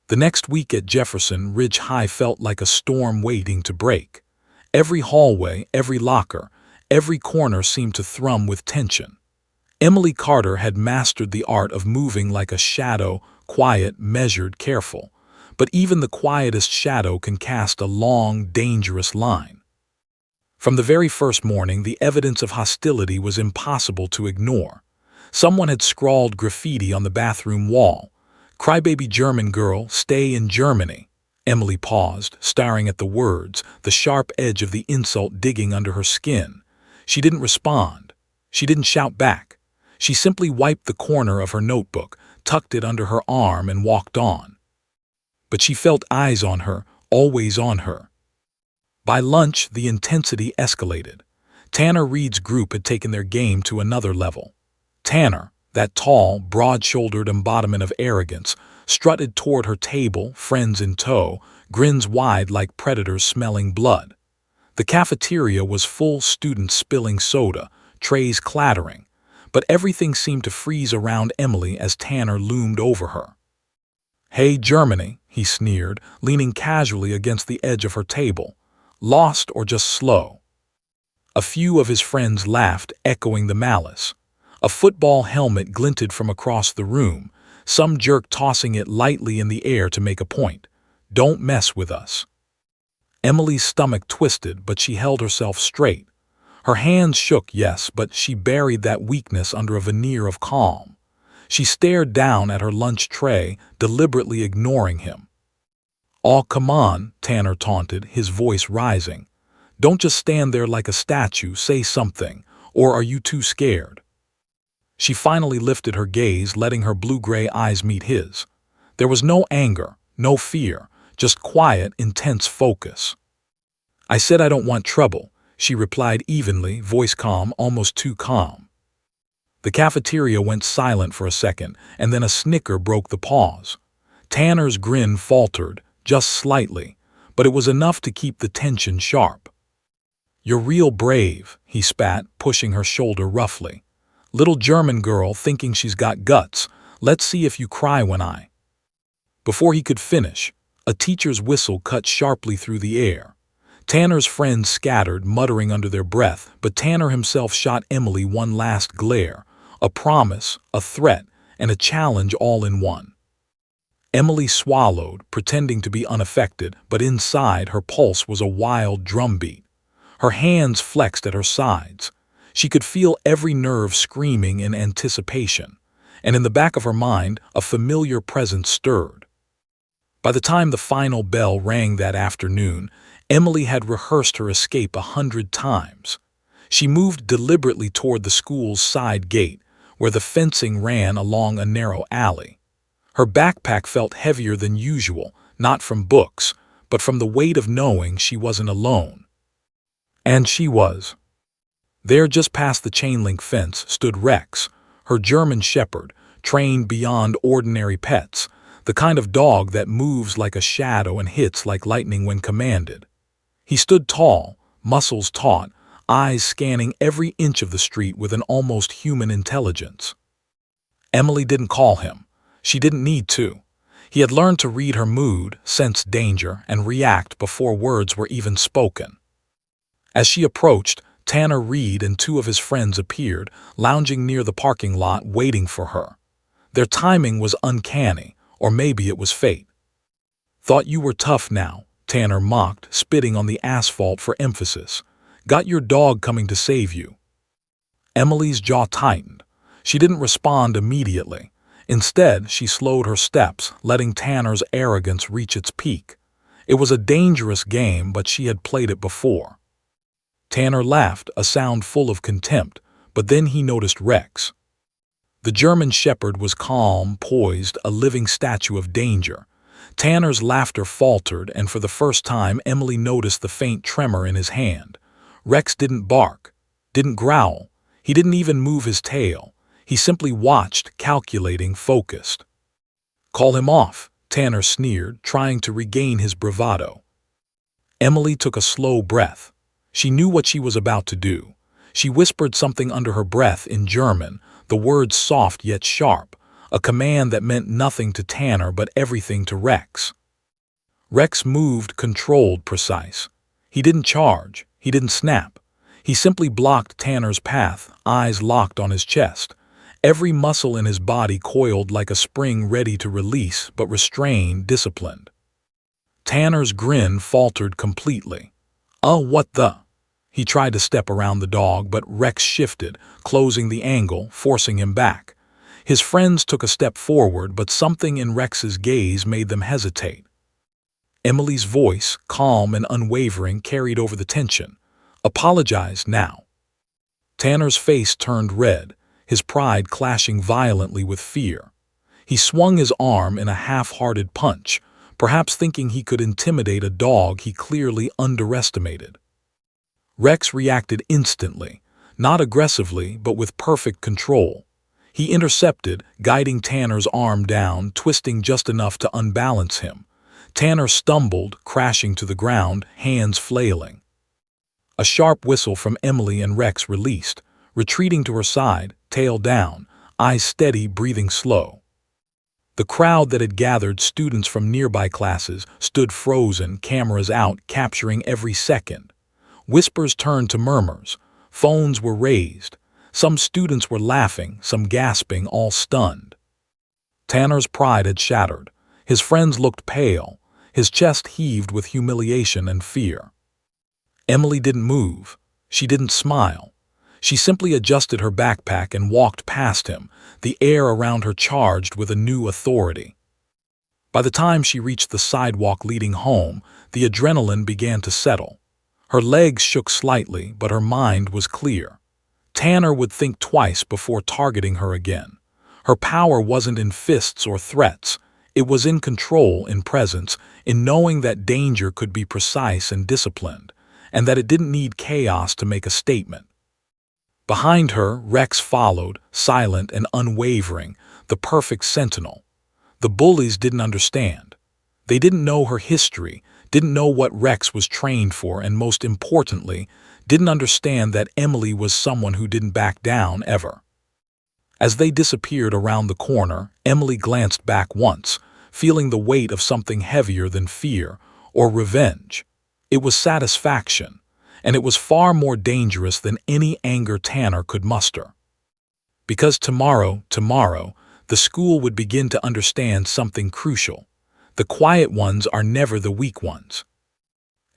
The next week at Jefferson Ridge High felt like a storm waiting to break. Every hallway, every locker, every corner seemed to thrum with tension. Emily Carter had mastered the art of moving like a shadow, quiet, measured, careful. But even the quietest shadow can cast a long, dangerous line. From the very first morning, the evidence of hostility was impossible to ignore. Someone had scrawled graffiti on the bathroom wall. "Crybaby German girl, stay in Germany." Emily paused, staring at the words, the sharp edge of the insult digging under her skin. She didn't respond. She didn't shout back. She simply wiped the corner of her notebook, tucked it under her arm, and walked on. But she felt eyes on her, always on her. By lunch, the intensity escalated. Tanner Reed's group had taken their game to another level. Tanner, that tall, broad-shouldered embodiment of arrogance, strutted toward her table, friends in tow, grins wide like predators smelling blood. The cafeteria was full, students spilling soda, trays clattering, but everything seemed to freeze around Emily as Tanner loomed over her. "Hey, Germany," he sneered, leaning casually against the edge of her table. "Lost or just slow?" A few of his friends laughed, echoing the malice. A football helmet glinted from across the room, some jerk tossing it lightly in the air to make a point. "Don't mess with us." Emily's stomach twisted, but she held herself straight. Her hands shook, yes, but she buried that weakness under a veneer of calm. She stared down at her lunch tray, deliberately ignoring him. "Aw, come on," Tanner taunted, his voice rising. "Don't just stand there like a statue, say something, or are you too scared?" She finally lifted her gaze, letting her blue-gray eyes meet his. There was no anger, no fear, just quiet, intense focus. "I said I don't want trouble," she replied evenly, voice calm, almost too calm. The cafeteria went silent for a second, and then a snicker broke the pause. Tanner's grin faltered, just slightly, but it was enough to keep the tension sharp. "You're real brave," he spat, pushing her shoulder roughly. "Little German girl thinking she's got guts. Let's see if you cry when I—" Before he could finish, a teacher's whistle cut sharply through the air. Tanner's friends scattered, muttering under their breath, but Tanner himself shot Emily one last glare, a promise, a threat, and a challenge all in one. Emily swallowed, pretending to be unaffected, but inside her pulse was a wild drumbeat. Her hands flexed at her sides. She could feel every nerve screaming in anticipation, and in the back of her mind, a familiar presence stirred. By the time the final bell rang that afternoon, Emily had rehearsed her escape 100 times. She moved deliberately toward the school's side gate, where the fencing ran along a narrow alley. Her backpack felt heavier than usual, not from books, but from the weight of knowing she wasn't alone. And she was. There, just past the chain-link fence, stood Rex, her German shepherd, trained beyond ordinary pets, the kind of dog that moves like a shadow and hits like lightning when commanded. He stood tall, muscles taut, eyes scanning every inch of the street with an almost human intelligence. Emily didn't call him. She didn't need to. He had learned to read her mood, sense danger, and react before words were even spoken. As she approached, Tanner Reed and two of his friends appeared, lounging near the parking lot waiting for her. Their timing was uncanny, or maybe it was fate. "Thought you were tough now," Tanner mocked, spitting on the asphalt for emphasis. "Got your dog coming to save you." Emily's jaw tightened. She didn't respond immediately. Instead, she slowed her steps, letting Tanner's arrogance reach its peak. It was a dangerous game, but she had played it before. Tanner laughed, a sound full of contempt, but then he noticed Rex. The German shepherd was calm, poised, a living statue of danger. Tanner's laughter faltered, and for the first time Emily noticed the faint tremor in his hand. Rex didn't bark, didn't growl, he didn't even move his tail. He simply watched, calculating, focused. "Call him off," Tanner sneered, trying to regain his bravado. Emily took a slow breath. She knew what she was about to do. She whispered something under her breath in German, the words soft yet sharp, a command that meant nothing to Tanner but everything to Rex. Rex moved controlled, precise. He didn't charge, he didn't snap. He simply blocked Tanner's path, eyes locked on his chest. Every muscle in his body coiled like a spring ready to release, but restrained, disciplined. Tanner's grin faltered completely. What the? He tried to step around the dog, but Rex shifted, closing the angle, forcing him back. His friends took a step forward, but something in Rex's gaze made them hesitate. Emily's voice, calm and unwavering, carried over the tension. Apologize now. Tanner's face turned red, his pride clashing violently with fear. He swung his arm in a half-hearted punch, perhaps thinking he could intimidate a dog he clearly underestimated. Rex reacted instantly, not aggressively but with perfect control. He intercepted, guiding Tanner's arm down, twisting just enough to unbalance him. Tanner stumbled, crashing to the ground, hands flailing. A sharp whistle from Emily and Rex released, retreating to her side, tail down, eyes steady, breathing slow. The crowd that had gathered, students from nearby classes, stood frozen, cameras out, capturing every second. Whispers turned to murmurs. Phones were raised. Some students were laughing, some gasping, all stunned. Tanner's pride had shattered. His friends looked pale. His chest heaved with humiliation and fear. Emily didn't move. She didn't smile. She simply adjusted her backpack and walked past him, the air around her charged with a new authority. By the time she reached the sidewalk leading home, the adrenaline began to settle. Her legs shook slightly, but her mind was clear. Tanner would think twice before targeting her again. Her power wasn't in fists or threats. It was in control, in presence, in knowing that danger could be precise and disciplined, and that it didn't need chaos to make a statement. Behind her, Rex followed, silent and unwavering, the perfect sentinel. The bullies didn't understand. They didn't know her history, didn't know what Rex was trained for, and most importantly, didn't understand that Emily was someone who didn't back down ever. As they disappeared around the corner, Emily glanced back once, feeling the weight of something heavier than fear or revenge. It was satisfaction, and it was far more dangerous than any anger Tanner could muster. Because tomorrow, the school would begin to understand something crucial. The quiet ones are never the weak ones.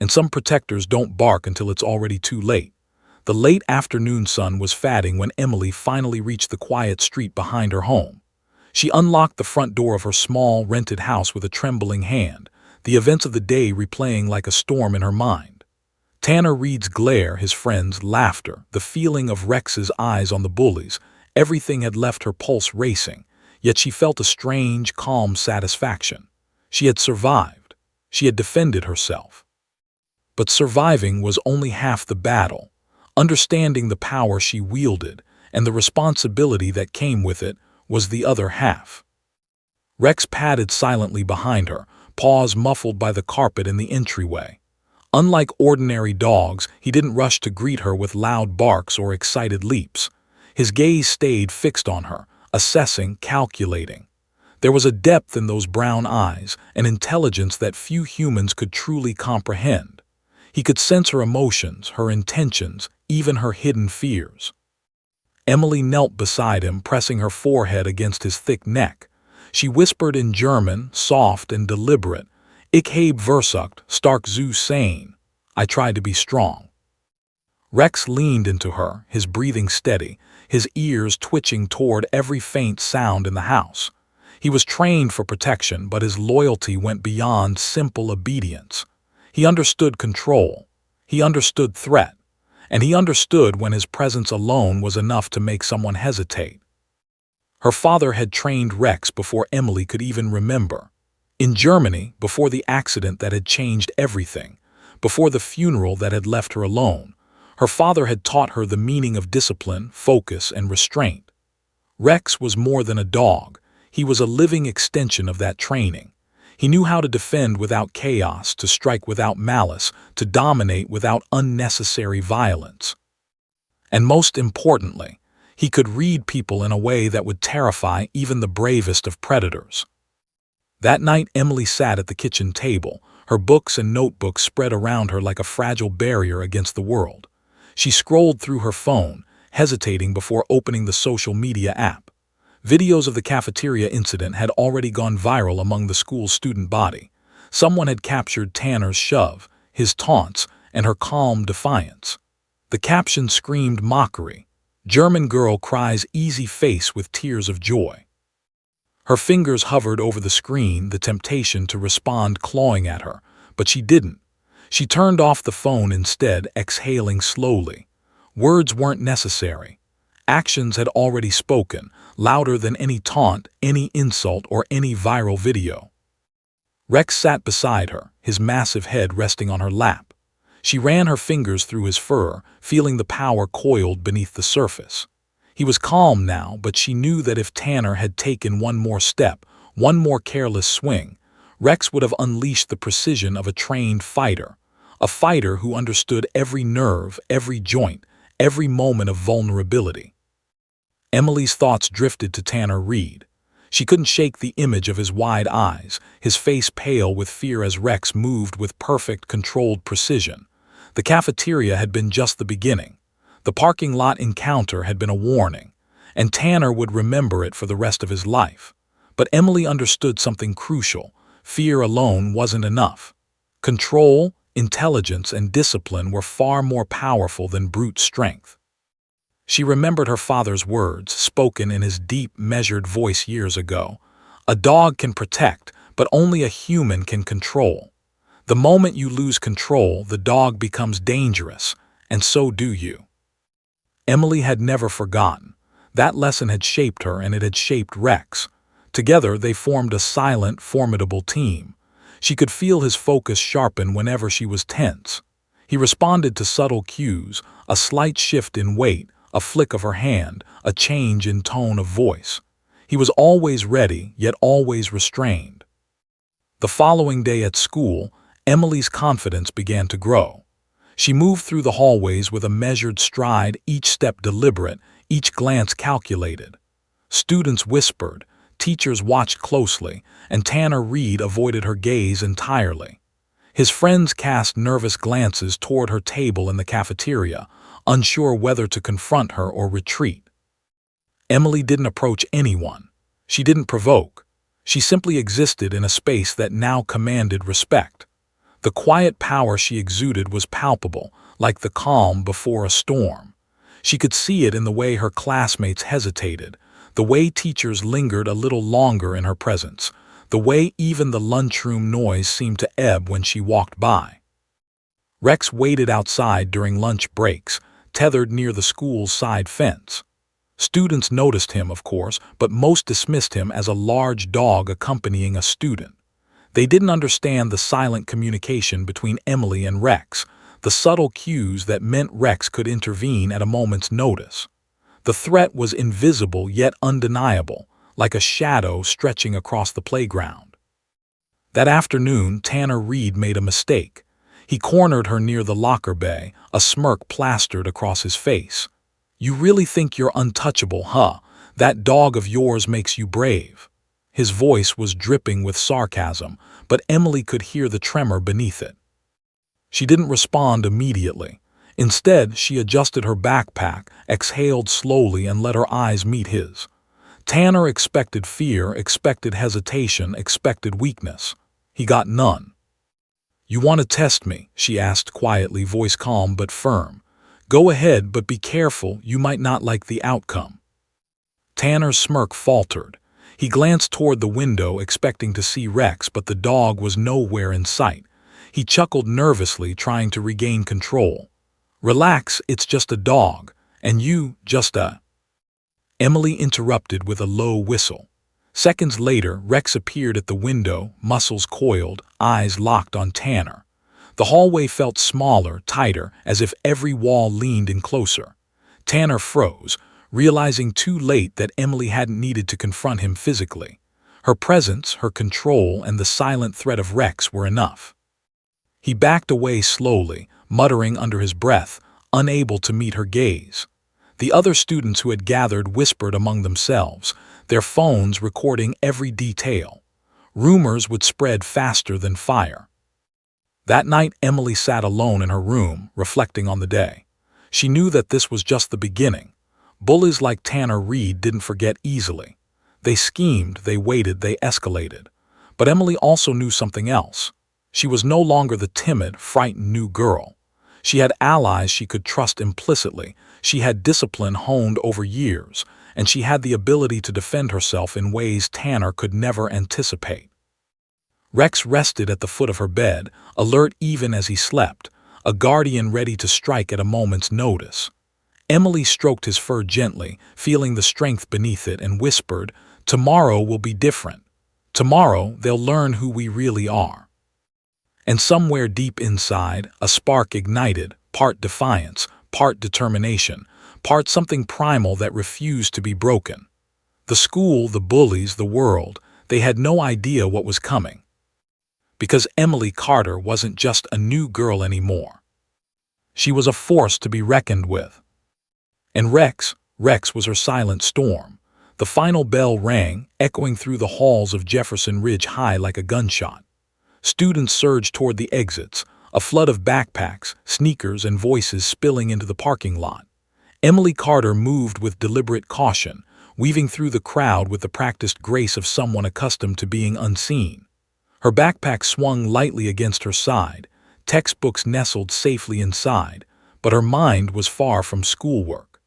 And some protectors don't bark until it's already too late. The late afternoon sun was fading when Emily finally reached the quiet street behind her home. She unlocked the front door of her small, rented house with a trembling hand, the events of the day replaying like a storm in her mind. Tanner Reed's glare, his friends' laughter, the feeling of Rex's eyes on the bullies, everything had left her pulse racing, yet she felt a strange, calm satisfaction. She had survived. She had defended herself. But surviving was only half the battle. Understanding the power she wielded and the responsibility that came with it was the other half. Rex padded silently behind her, paws muffled by the carpet in the entryway. Unlike ordinary dogs, he didn't rush to greet her with loud barks or excited leaps. His gaze stayed fixed on her, assessing, calculating. There was a depth in those brown eyes, an intelligence that few humans could truly comprehend. He could sense her emotions, her intentions, even her hidden fears. Emily knelt beside him, pressing her forehead against his thick neck. She whispered in German, soft and deliberate, "Ich habe versucht, stark zu sein." I tried to be strong. Rex leaned into her, his breathing steady, his ears twitching toward every faint sound in the house. He was trained for protection, but his loyalty went beyond simple obedience. He understood control. He understood threat. And he understood when his presence alone was enough to make someone hesitate. Her father had trained Rex before Emily could even remember. In Germany, before the accident that had changed everything, before the funeral that had left her alone, her father had taught her the meaning of discipline, focus, and restraint. Rex was more than a dog. He was a living extension of that training. He knew how to defend without chaos, to strike without malice, to dominate without unnecessary violence. And most importantly, He could read people in a way that would terrify even the bravest of predators. That night, Emily sat at the kitchen table, her books and notebooks spread around her like a fragile barrier against the world. She scrolled through her phone, hesitating before opening the social media app. Videos of the cafeteria incident had already gone viral among the school's student body. Someone had captured Tanner's shove, his taunts, and her calm defiance. The caption screamed mockery. German girl cries easy face with tears of joy. Her fingers hovered over the screen, the temptation to respond clawing at her, but she didn't. She turned off the phone instead, exhaling slowly. Words weren't necessary. Actions had already spoken, louder than any taunt, any insult, or any viral video. Rex sat beside her, his massive head resting on her lap. She ran her fingers through his fur, feeling the power coiled beneath the surface. He was calm now, but she knew that if Tanner had taken one more step, one more careless swing, Rex would have unleashed the precision of a trained fighter, a fighter who understood every nerve, every joint, every moment of vulnerability. Emily's thoughts drifted to Tanner Reed. She couldn't shake the image of his wide eyes, his face pale with fear as Rex moved with perfect, controlled precision. The cafeteria had been just the beginning. The parking lot encounter had been a warning, and Tanner would remember it for the rest of his life. But Emily understood something crucial. Fear alone wasn't enough. Control, intelligence, and discipline were far more powerful than brute strength. She remembered her father's words, spoken in his deep, measured voice years ago. A dog can protect, but only a human can control. The moment you lose control, the dog becomes dangerous, and so do you. Emily had never forgotten. That lesson had shaped her, and it had shaped Rex. Together, they formed a silent, formidable team. She could feel his focus sharpen whenever she was tense. He responded to subtle cues, a slight shift in weight, a flick of her hand, a change in tone of voice. He was always ready, yet always restrained. The following day at school, Emily's confidence began to grow. She moved through the hallways with a measured stride, each step deliberate, each glance calculated. Students whispered, teachers watched closely, and Tanner Reed avoided her gaze entirely. His friends cast nervous glances toward her table in the cafeteria, unsure whether to confront her or retreat. Emily didn't approach anyone. She didn't provoke. She simply existed in a space that now commanded respect. The quiet power she exuded was palpable, like the calm before a storm. She could see it in the way her classmates hesitated, the way teachers lingered a little longer in her presence, the way even the lunchroom noise seemed to ebb when she walked by. Rex waited outside during lunch breaks, tethered near the school's side fence. Students noticed him, of course, but most dismissed him as a large dog accompanying a student. They didn't understand the silent communication between Emily and Rex, the subtle cues that meant Rex could intervene at a moment's notice. The threat was invisible yet undeniable, like a shadow stretching across the playground. That afternoon, Tanner Reed made a mistake. He cornered her near the locker bay, a smirk plastered across his face. "You really think you're untouchable, huh? That dog of yours makes you brave." His voice was dripping with sarcasm, but Emily could hear the tremor beneath it. She didn't respond immediately. Instead, she adjusted her backpack, exhaled slowly, and let her eyes meet his. Tanner expected fear, expected hesitation, expected weakness. He got none. "You want to test me?" she asked quietly, voice calm but firm. "Go ahead, but be careful, you might not like the outcome." Tanner's smirk faltered. He glanced toward the window, expecting to see Rex, but the dog was nowhere in sight. He chuckled nervously, trying to regain control. "Relax, it's just a dog, and you, just a—" Emily interrupted with a low whistle. Seconds later, Rex appeared at the window, muscles coiled, eyes locked on Tanner. The hallway felt smaller, tighter, as if every wall leaned in closer. Tanner froze, realizing too late that Emily hadn't needed to confront him physically. Her presence, her control, and the silent threat of Rex were enough. He backed away slowly, muttering under his breath, unable to meet her gaze. The other students who had gathered whispered among themselves, their phones recording every detail. Rumors would spread faster than fire. That night, Emily sat alone in her room, reflecting on the day. She knew that this was just the beginning. Bullies like Tanner Reed didn't forget easily. They schemed, they waited, they escalated. But Emily also knew something else. She was no longer the timid, frightened new girl. She had allies she could trust implicitly, she had discipline honed over years, and she had the ability to defend herself in ways Tanner could never anticipate. Rex rested at the foot of her bed, alert even as he slept, a guardian ready to strike at a moment's notice. Emily stroked his fur gently, feeling the strength beneath it, and whispered, "Tomorrow will be different. Tomorrow they'll learn who we really are." And somewhere deep inside, a spark ignited, part defiance, part determination, part something primal that refused to be broken. The school, the bullies, the world, they had no idea what was coming. Because Emily Carter wasn't just a new girl anymore. She was a force to be reckoned with. And Rex was her silent storm. The final bell rang, echoing through the halls of Jefferson Ridge High like a gunshot. Students surged toward the exits, a flood of backpacks, sneakers, and voices spilling into the parking lot. Emily Carter moved with deliberate caution, weaving through the crowd with the practiced grace of someone accustomed to being unseen. Her backpack swung lightly against her side, textbooks nestled safely inside, but her mind was far from schoolwork.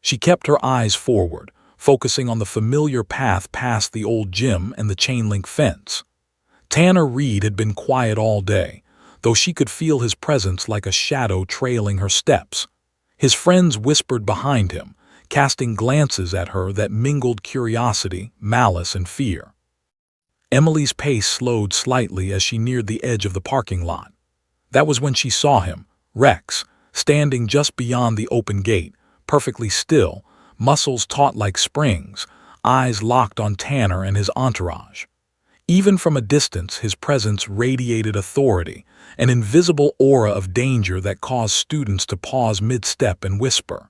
She kept her eyes forward, focusing on the familiar path past the old gym and the chain-link fence. Tanner Reed had been quiet all day, though she could feel his presence like a shadow trailing her steps. His friends whispered behind him, casting glances at her that mingled curiosity, malice, and fear. Emily's pace slowed slightly as she neared the edge of the parking lot. That was when she saw him, Rex, standing just beyond the open gate, perfectly still, muscles taut like springs, eyes locked on Tanner and his entourage. Even from a distance, his presence radiated authority, an invisible aura of danger that caused students to pause mid-step and whisper.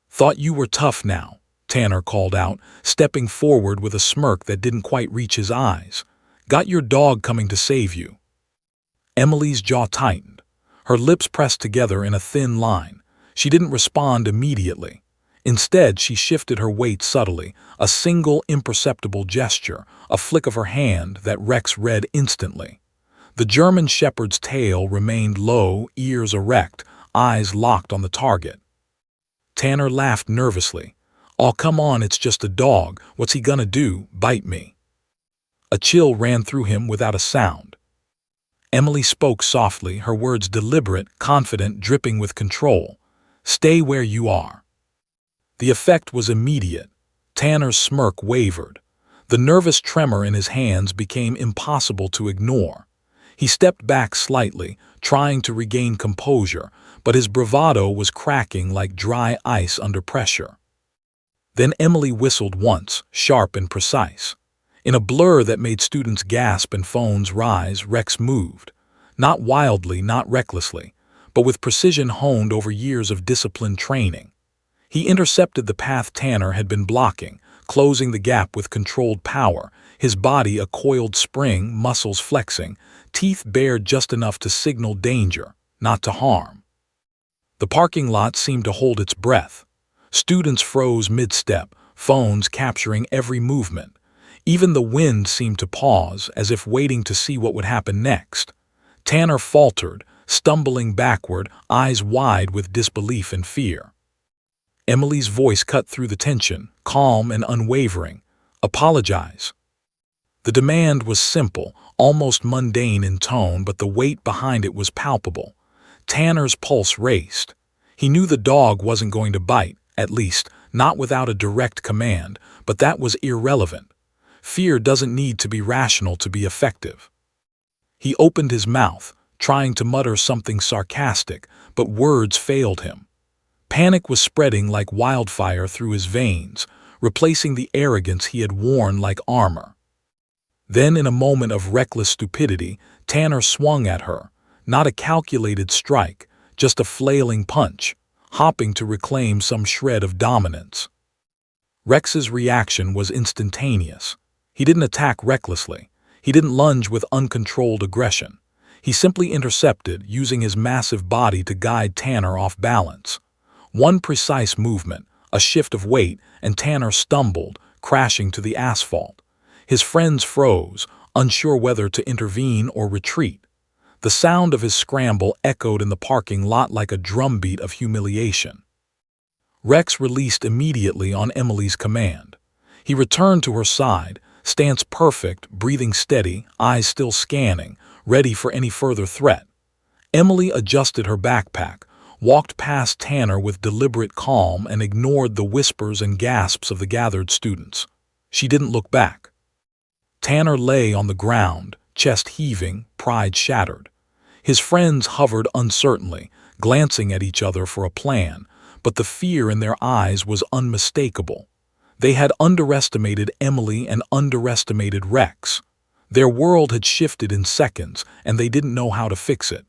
"Thought you were tough now," Tanner called out, stepping forward with a smirk that didn't quite reach his eyes. "Got your dog coming to save you." Emily's jaw tightened. Her lips pressed together in a thin line. She didn't respond immediately. Instead, she shifted her weight subtly, a single imperceptible gesture, a flick of her hand that Rex read instantly. The German shepherd's tail remained low, ears erect, eyes locked on the target. Tanner laughed nervously. "Oh, come on, it's just a dog. What's he gonna do, bite me?" A chill ran through him without a sound. Emily spoke softly, her words deliberate, confident, dripping with control. "Stay where you are." The effect was immediate. Tanner's smirk wavered. The nervous tremor in his hands became impossible to ignore. He stepped back slightly, trying to regain composure, but his bravado was cracking like dry ice under pressure. Then Emily whistled once, sharp and precise. In a blur that made students gasp and phones rise, Rex moved. Not wildly, not recklessly, but with precision honed over years of disciplined training. He intercepted the path Tanner had been blocking, closing the gap with controlled power, his body a coiled spring, muscles flexing, teeth bared just enough to signal danger, not to harm. The parking lot seemed to hold its breath. Students froze mid-step, phones capturing every movement. Even the wind seemed to pause, as if waiting to see what would happen next. Tanner faltered, stumbling backward, eyes wide with disbelief and fear. Emily's voice cut through the tension, calm and unwavering. "Apologize." The demand was simple, almost mundane in tone, but the weight behind it was palpable. Tanner's pulse raced. He knew the dog wasn't going to bite, at least, not without a direct command, but that was irrelevant. Fear doesn't need to be rational to be effective. He opened his mouth, trying to mutter something sarcastic, but words failed him. Panic was spreading like wildfire through his veins, replacing the arrogance he had worn like armor. Then, in a moment of reckless stupidity, Tanner swung at her, not a calculated strike, just a flailing punch, hopping to reclaim some shred of dominance. Rex's reaction was instantaneous. He didn't attack recklessly. He didn't lunge with uncontrolled aggression. He simply intercepted, using his massive body to guide Tanner off balance. One precise movement, a shift of weight, and Tanner stumbled, crashing to the asphalt. His friends froze, unsure whether to intervene or retreat. The sound of his scramble echoed in the parking lot like a drumbeat of humiliation. Rex released immediately on Emily's command. He returned to her side, stance perfect, breathing steady, eyes still scanning, ready for any further threat. Emily adjusted her backpack, walked past Tanner with deliberate calm, and ignored the whispers and gasps of the gathered students. She didn't look back. Tanner lay on the ground, chest heaving, pride shattered. His friends hovered uncertainly, glancing at each other for a plan, but the fear in their eyes was unmistakable. They had underestimated Emily and underestimated Rex. Their world had shifted in seconds, and they didn't know how to fix it.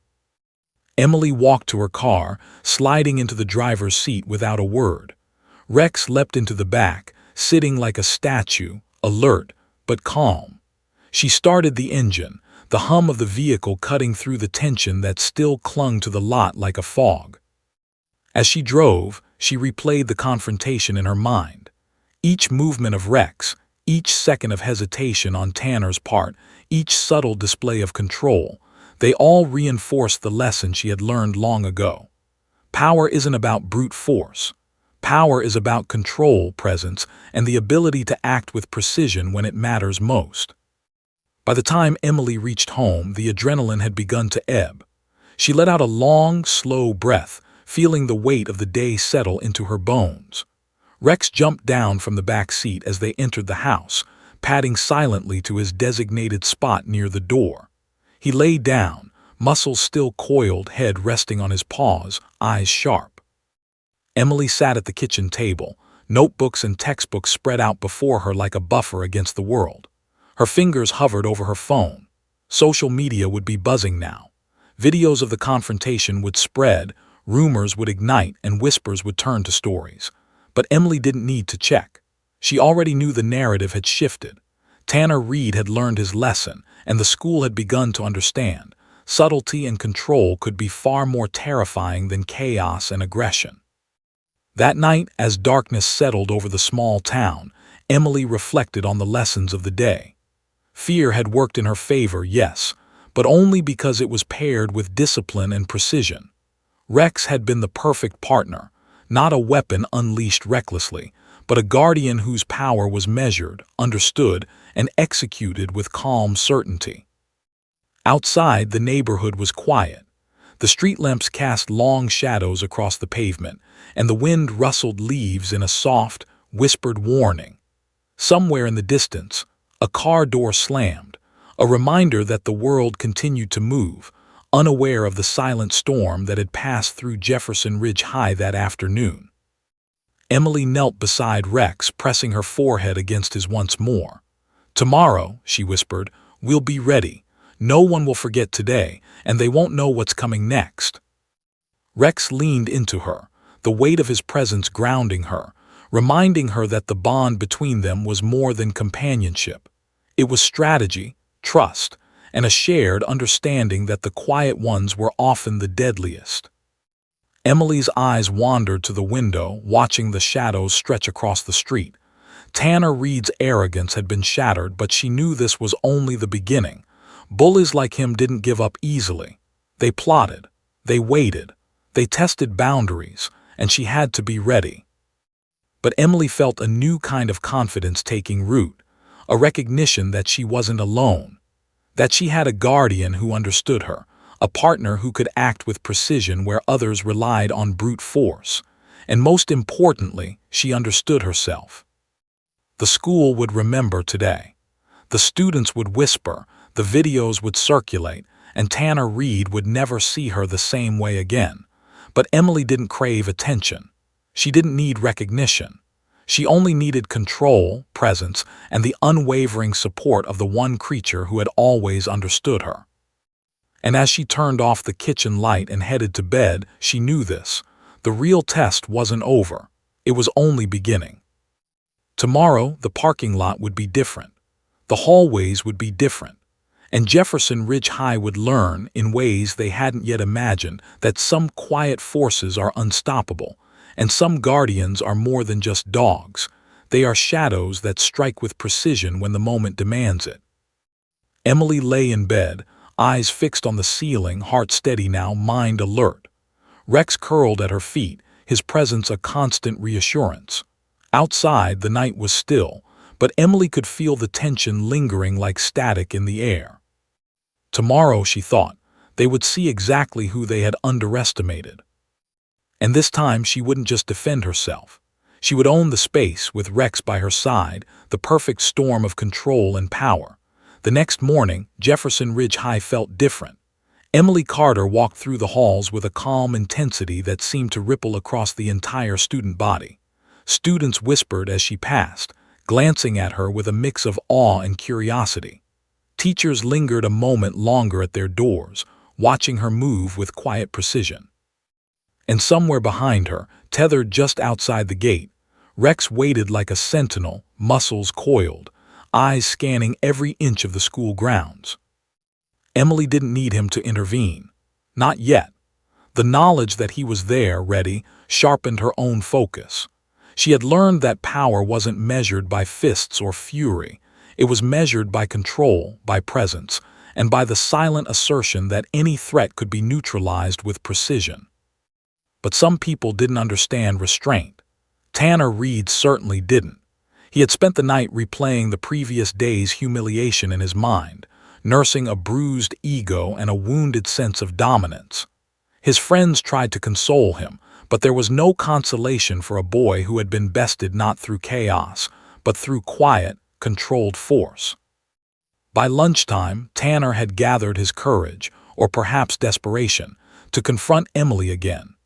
Emily walked to her car, sliding into the driver's seat without a word. Rex leapt into the back, sitting like a statue, alert but calm. She started the engine, the hum of the vehicle cutting through the tension that still clung to the lot like a fog. As she drove, she replayed the confrontation in her mind. Each movement of Rex, each second of hesitation on Tanner's part, each subtle display of control, they all reinforced the lesson she had learned long ago. Power isn't about brute force. Power is about control, presence, and the ability to act with precision when it matters most. By the time Emily reached home, the adrenaline had begun to ebb. She let out a long, slow breath, feeling the weight of the day settle into her bones. Rex jumped down from the back seat as they entered the house, padding silently to his designated spot near the door. He lay down, muscles still coiled, head resting on his paws, eyes sharp. Emily sat at the kitchen table, notebooks and textbooks spread out before her like a buffer against the world. Her fingers hovered over her phone. Social media would be buzzing now. Videos of the confrontation would spread, rumors would ignite, and whispers would turn to stories. But Emily didn't need to check. She already knew the narrative had shifted. Tanner Reed had learned his lesson, and the school had begun to understand. Subtlety and control could be far more terrifying than chaos and aggression. That night, as darkness settled over the small town, Emily reflected on the lessons of the day. Fear had worked in her favor, yes, but only because it was paired with discipline and precision. Rex had been the perfect partner, not a weapon unleashed recklessly, but a guardian whose power was measured, understood, and executed with calm certainty. Outside, the neighborhood was quiet. The street lamps cast long shadows across the pavement, and the wind rustled leaves in a soft, whispered warning. Somewhere in the distance, a car door slammed, a reminder that the world continued to move, unaware of the silent storm that had passed through Jefferson Ridge High that afternoon. Emily knelt beside Rex, pressing her forehead against his once more. "Tomorrow," she whispered, "we'll be ready. No one will forget today, and they won't know what's coming next." Rex leaned into her, the weight of his presence grounding her, reminding her that the bond between them was more than companionship. It was strategy, trust, and a shared understanding that the quiet ones were often the deadliest. Emily's eyes wandered to the window, watching the shadows stretch across the street. Tanner Reed's arrogance had been shattered, but she knew this was only the beginning. Bullies like him didn't give up easily. They plotted, they waited, they tested boundaries, and she had to be ready. But Emily felt a new kind of confidence taking root, a recognition that she wasn't alone, that she had a guardian who understood her, a partner who could act with precision where others relied on brute force, and most importantly, she understood herself. The school would remember today. The students would whisper, the videos would circulate, and Tanner Reed would never see her the same way again. But Emily didn't crave attention. She didn't need recognition. She only needed control, presence, and the unwavering support of the one creature who had always understood her. And as she turned off the kitchen light and headed to bed, she knew this. The real test wasn't over. It was only beginning. Tomorrow, the parking lot would be different. The hallways would be different. And Jefferson Ridge High would learn, in ways they hadn't yet imagined, that some quiet forces are unstoppable, and some guardians are more than just dogs. They are shadows that strike with precision when the moment demands it. Emily lay in bed, eyes fixed on the ceiling, heart steady now, mind alert. Rex curled at her feet, his presence a constant reassurance. Outside, the night was still, but Emily could feel the tension lingering like static in the air. Tomorrow, she thought, they would see exactly who they had underestimated. And this time she wouldn't just defend herself. She would own the space with Rex by her side, the perfect storm of control and power. The next morning, Jefferson Ridge High felt different. Emily Carter walked through the halls with a calm intensity that seemed to ripple across the entire student body. Students whispered as she passed, glancing at her with a mix of awe and curiosity. Teachers lingered a moment longer at their doors, watching her move with quiet precision. And somewhere behind her, tethered just outside the gate, Rex waited like a sentinel, muscles coiled, eyes scanning every inch of the school grounds. Emily didn't need him to intervene. Not yet. The knowledge that he was there, ready, sharpened her own focus. She had learned that power wasn't measured by fists or fury. It was measured by control, by presence, and by the silent assertion that any threat could be neutralized with precision. But some people didn't understand restraint. Tanner Reed certainly didn't. He had spent the night replaying the previous day's humiliation in his mind, nursing a bruised ego and a wounded sense of dominance. His friends tried to console him, but there was no consolation for a boy who had been bested not through chaos, but through quiet, controlled force. By lunchtime, Tanner had gathered his courage, or perhaps desperation, to confront Emily again.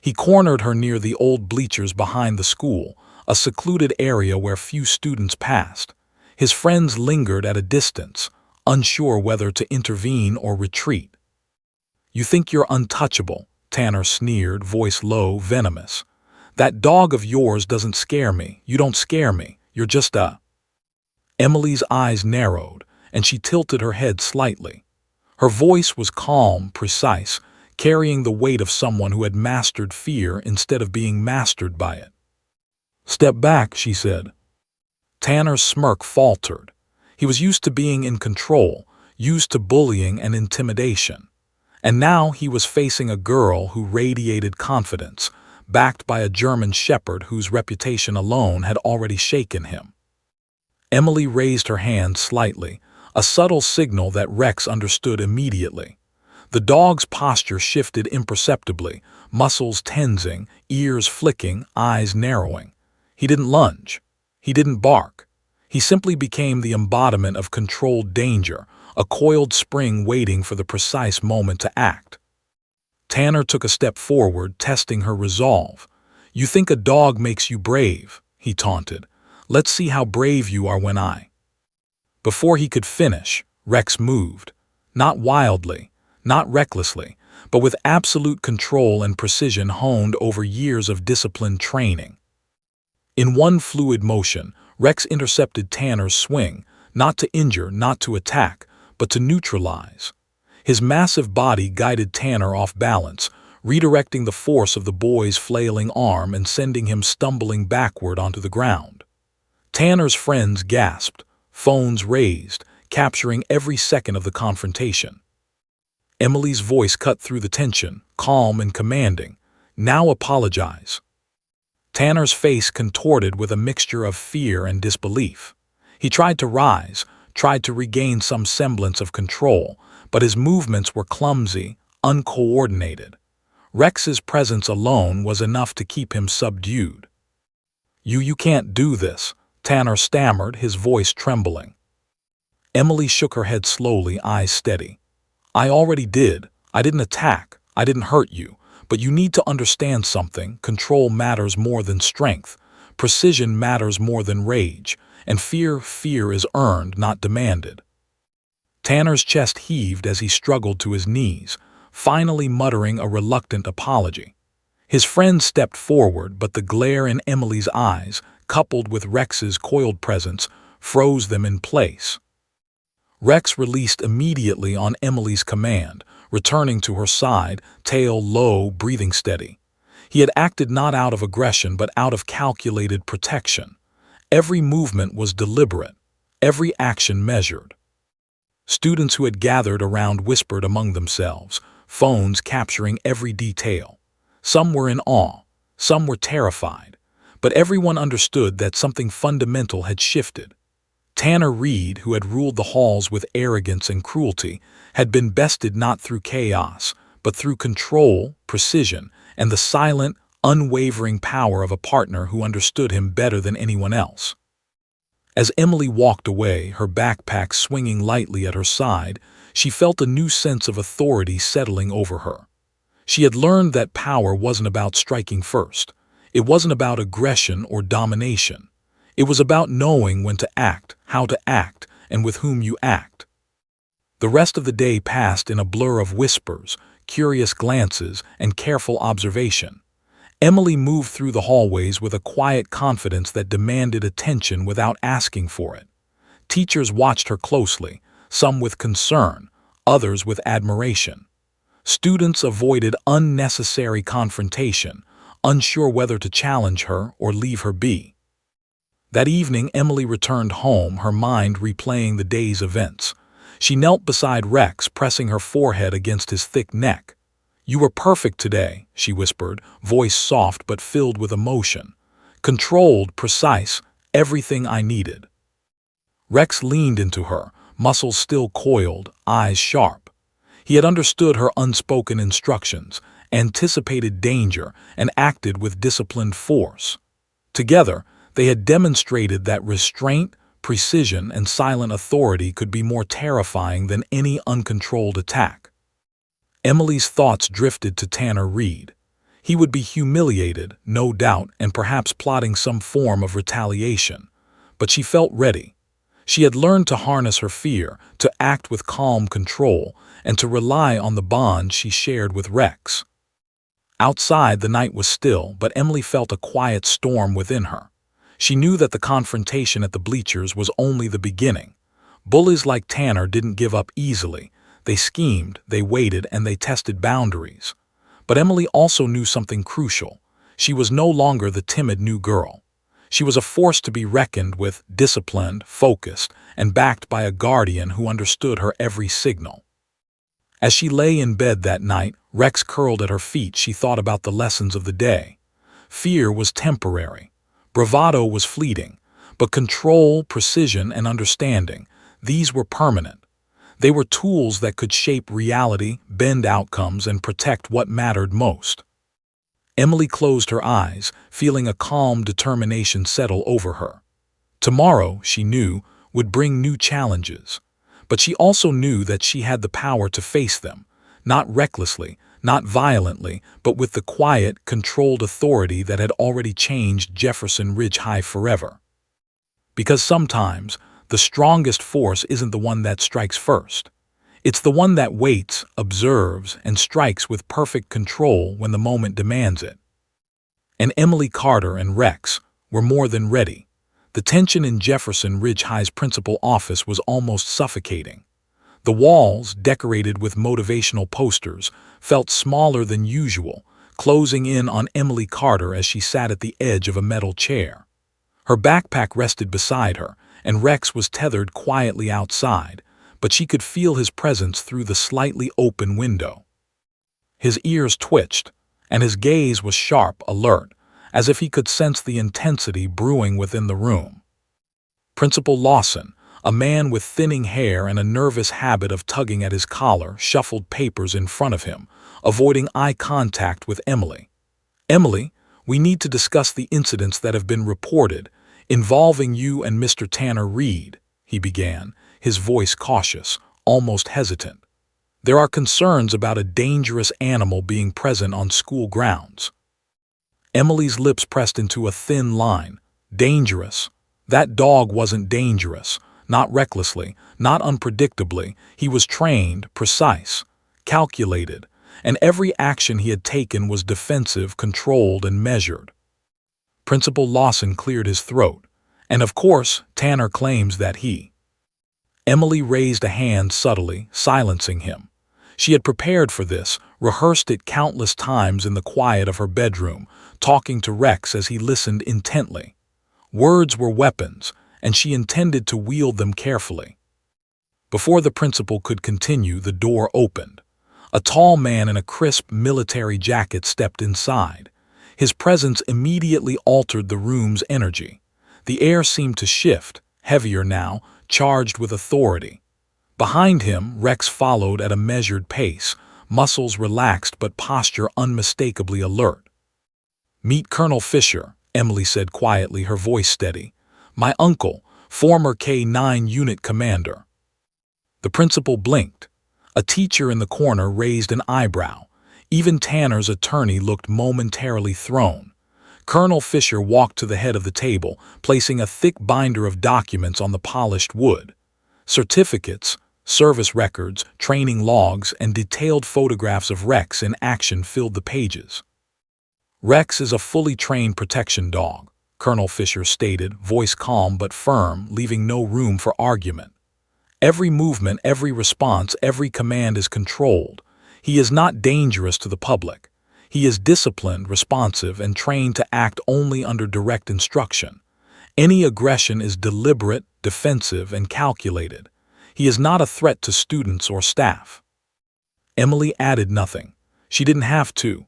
He cornered her near the old bleachers behind the school, a secluded area where few students passed. His friends lingered at a distance, unsure whether to intervene or retreat. "You think you're untouchable," Tanner sneered, voice low, venomous. "That dog of yours doesn't scare me. You don't scare me. You're just a—" Emily's eyes narrowed, and she tilted her head slightly. Her voice was calm, precise, carrying the weight of someone who had mastered fear instead of being mastered by it. "Step back," she said. Tanner's smirk faltered. He was used to being in control, used to bullying and intimidation. And now he was facing a girl who radiated confidence, backed by a German shepherd whose reputation alone had already shaken him. Emily raised her hand slightly, a subtle signal that Rex understood immediately. The dog's posture shifted imperceptibly, muscles tensing, ears flicking, eyes narrowing. He didn't lunge. He didn't bark. He simply became the embodiment of controlled danger, a coiled spring waiting for the precise moment to act. Tanner took a step forward, testing her resolve. "You think a dog makes you brave," he taunted. "Let's see how brave you are when I—" Before he could finish, Rex moved. Not wildly, not recklessly, but with absolute control and precision honed over years of disciplined training. In one fluid motion, Rex intercepted Tanner's swing, not to injure, not to attack, but to neutralize. His massive body guided Tanner off balance, redirecting the force of the boy's flailing arm and sending him stumbling backward onto the ground. Tanner's friends gasped, phones raised, capturing every second of the confrontation. Emily's voice cut through the tension, calm and commanding. "Now apologize." Tanner's face contorted with a mixture of fear and disbelief. He tried to rise, tried to regain some semblance of control, but his movements were clumsy, uncoordinated. Rex's presence alone was enough to keep him subdued. You can't do this," Tanner stammered, his voice trembling. Emily shook her head slowly, eyes steady. "I already did. I didn't attack. I didn't hurt you. But you need to understand something. Control matters more than strength. Precision matters more than rage. And fear is earned, not demanded." Tanner's chest heaved as he struggled to his knees, finally muttering a reluctant apology. His friend stepped forward, but the glare in Emily's eyes, coupled with Rex's coiled presence, froze them in place. Rex released immediately on Emily's command, returning to her side, tail low, breathing steady. He had acted not out of aggression but out of calculated protection. Every movement was deliberate, every action measured. Students who had gathered around whispered among themselves, phones capturing every detail. Some were in awe, some were terrified, but everyone understood that something fundamental had shifted. Tanner Reed, who had ruled the halls with arrogance and cruelty, had been bested not through chaos, but through control, precision, and the silent, unwavering power of a partner who understood him better than anyone else. As Emily walked away, her backpack swinging lightly at her side, she felt a new sense of authority settling over her. She had learned that power wasn't about striking first. It wasn't about aggression or domination. It was about knowing when to act, how to act, and with whom you act. The rest of the day passed in a blur of whispers, curious glances, and careful observation. Emily moved through the hallways with a quiet confidence that demanded attention without asking for it. Teachers watched her closely, some with concern, others with admiration. Students avoided unnecessary confrontation, unsure whether to challenge her or leave her be. That evening, Emily returned home, her mind replaying the day's events. She knelt beside Rex, pressing her forehead against his thick neck. "You were perfect today," she whispered, voice soft but filled with emotion. "Controlled, precise, everything I needed." Rex leaned into her, muscles still coiled, eyes sharp. He had understood her unspoken instructions, anticipated danger, and acted with disciplined force. Together, they had demonstrated that restraint, precision, and silent authority could be more terrifying than any uncontrolled attack. Emily's thoughts drifted to Tanner Reed. He would be humiliated, no doubt, and perhaps plotting some form of retaliation. But she felt ready. She had learned to harness her fear, to act with calm control, and to rely on the bond she shared with Rex. Outside, the night was still, but Emily felt a quiet storm within her. She knew that the confrontation at the bleachers was only the beginning. Bullies like Tanner didn't give up easily. They schemed, they waited, and they tested boundaries. But Emily also knew something crucial. She was no longer the timid new girl. She was a force to be reckoned with, disciplined, focused, and backed by a guardian who understood her every signal. As she lay in bed that night, Rex curled at her feet, she thought about the lessons of the day. Fear was temporary. Bravado was fleeting. But control, precision, and understanding, these were permanent. They were tools that could shape reality, bend outcomes, and protect what mattered most. Emily closed her eyes, feeling a calm determination settle over her. Tomorrow, she knew, would bring new challenges. But she also knew that she had the power to face them, not recklessly, not violently, but with the quiet, controlled authority that had already changed Jefferson Ridge High forever. Because sometimes, the strongest force isn't the one that strikes first. It's the one that waits, observes, and strikes with perfect control when the moment demands it. And Emily Carter and Rex were more than ready. The tension in Jefferson Ridge High's principal office was almost suffocating. The walls, decorated with motivational posters, felt smaller than usual, closing in on Emily Carter as she sat at the edge of a metal chair. Her backpack rested beside her, and Rex was tethered quietly outside, but she could feel his presence through the slightly open window. His ears twitched, and his gaze was sharp, alert, as if he could sense the intensity brewing within the room. Principal Lawson, a man with thinning hair and a nervous habit of tugging at his collar, shuffled papers in front of him, avoiding eye contact with Emily. "Emily, we need to discuss the incidents that have been reported, involving you and Mr. Tanner Reed," he began, his voice cautious, almost hesitant. "There are concerns about a dangerous animal being present on school grounds." Emily's lips pressed into a thin line. Dangerous. That dog wasn't dangerous. Not recklessly, not unpredictably. He was trained, precise, calculated, and every action he had taken was defensive, controlled, and measured. Principal Lawson cleared his throat, and of course, Tanner claims that he. Emily raised a hand subtly, silencing him. She had prepared for this, rehearsed it countless times in the quiet of her bedroom, talking to Rex as he listened intently. Words were weapons, and she intended to wield them carefully. Before the principal could continue, the door opened. A tall man in a crisp military jacket stepped inside. His presence immediately altered the room's energy. The air seemed to shift, heavier now, charged with authority. Behind him, Rex followed at a measured pace, muscles relaxed but posture unmistakably alert. "Meet Colonel Fisher," Emily said quietly, her voice steady. "My uncle, former K-9 unit commander." The principal blinked. A teacher in the corner raised an eyebrow. Even Tanner's attorney looked momentarily thrown. Colonel Fisher walked to the head of the table, placing a thick binder of documents on the polished wood. Certificates, service records, training logs, and detailed photographs of Rex in action filled the pages. "Rex is a fully trained protection dog," Colonel Fisher stated, voice calm but firm, leaving no room for argument. "Every movement, every response, every command is controlled. He is not dangerous to the public. He is disciplined, responsive, and trained to act only under direct instruction. Any aggression is deliberate, defensive, and calculated. He is not a threat to students or staff." Emily added nothing. She didn't have to.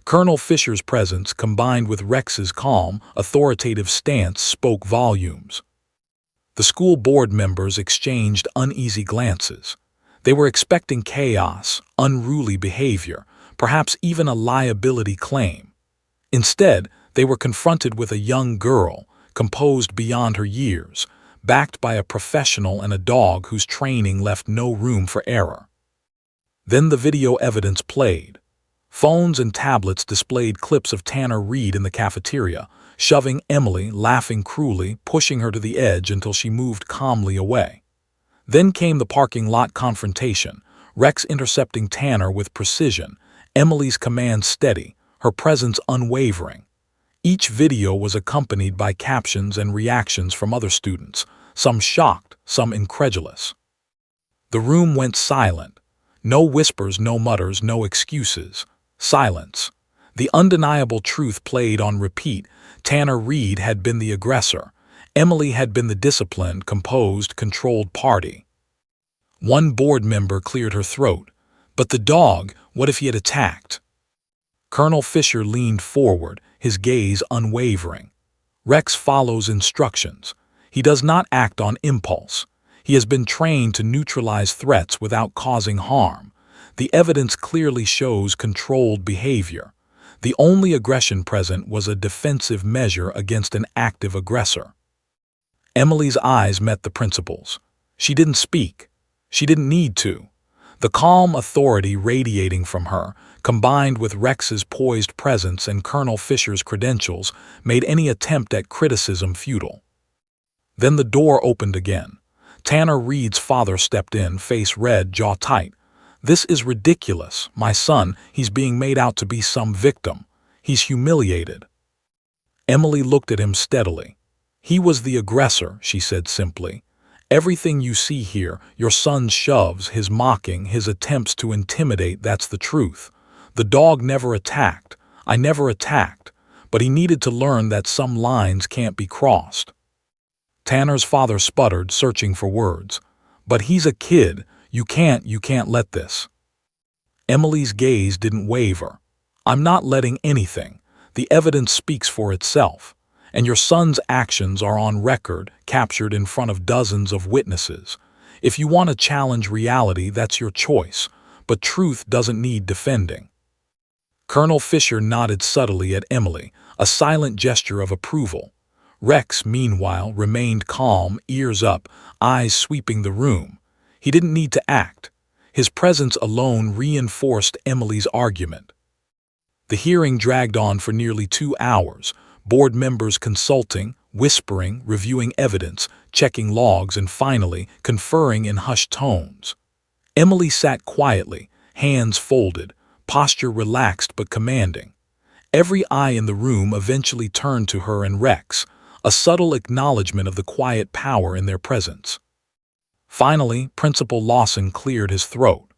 Colonel Fisher's presence, combined with Rex's calm, authoritative stance, spoke volumes. The school board members exchanged uneasy glances. They were expecting chaos, unruly behavior, perhaps even a liability claim. Instead, they were confronted with a young girl, composed beyond her years, backed by a professional and a dog whose training left no room for error. Then the video evidence played. Phones and tablets displayed clips of Tanner Reed in the cafeteria, shoving Emily, laughing cruelly, pushing her to the edge until she moved calmly away. Then came the parking lot confrontation, Rex intercepting Tanner with precision, Emily's command steady, her presence unwavering. Each video was accompanied by captions and reactions from other students, some shocked, some incredulous. The room went silent. No whispers, no mutters, no excuses. Silence. The undeniable truth played on repeat. Tanner Reed had been the aggressor. Emily had been the disciplined, composed, controlled party. One board member cleared her throat. But the dog, what if he had attacked? Colonel Fisher leaned forward, his gaze unwavering. Rex follows instructions. He does not act on impulse. He has been trained to neutralize threats without causing harm. The evidence clearly shows controlled behavior. The only aggression present was a defensive measure against an active aggressor. Emily's eyes met the principal's. She didn't speak. She didn't need to. The calm authority radiating from her, combined with Rex's poised presence and Colonel Fisher's credentials, made any attempt at criticism futile. Then the door opened again. Tanner Reed's father stepped in, face red, jaw tight. "This is ridiculous. My son, he's being made out to be some victim. He's humiliated." Emily looked at him steadily. "He was the aggressor," she said simply. "Everything you see here, your son's shoves, his mocking, his attempts to intimidate, that's the truth. The dog never attacked. I never attacked. But he needed to learn that some lines can't be crossed." Tanner's father sputtered, searching for words. "But he's a kid. You can't let this." Emily's gaze didn't waver. "I'm not letting anything. The evidence speaks for itself. And your son's actions are on record, captured in front of dozens of witnesses. If you want to challenge reality, that's your choice. But truth doesn't need defending." Colonel Fisher nodded subtly at Emily, a silent gesture of approval. Rex, meanwhile, remained calm, ears up, eyes sweeping the room. He didn't need to act. His presence alone reinforced Emily's argument. The hearing dragged on for nearly 2 hours, board members consulting, whispering, reviewing evidence, checking logs, and finally conferring in hushed tones. Emily sat quietly, hands folded, posture relaxed but commanding. Every eye in the room eventually turned to her and Rex, a subtle acknowledgement of the quiet power in their presence. Finally, Principal Lawson cleared his throat.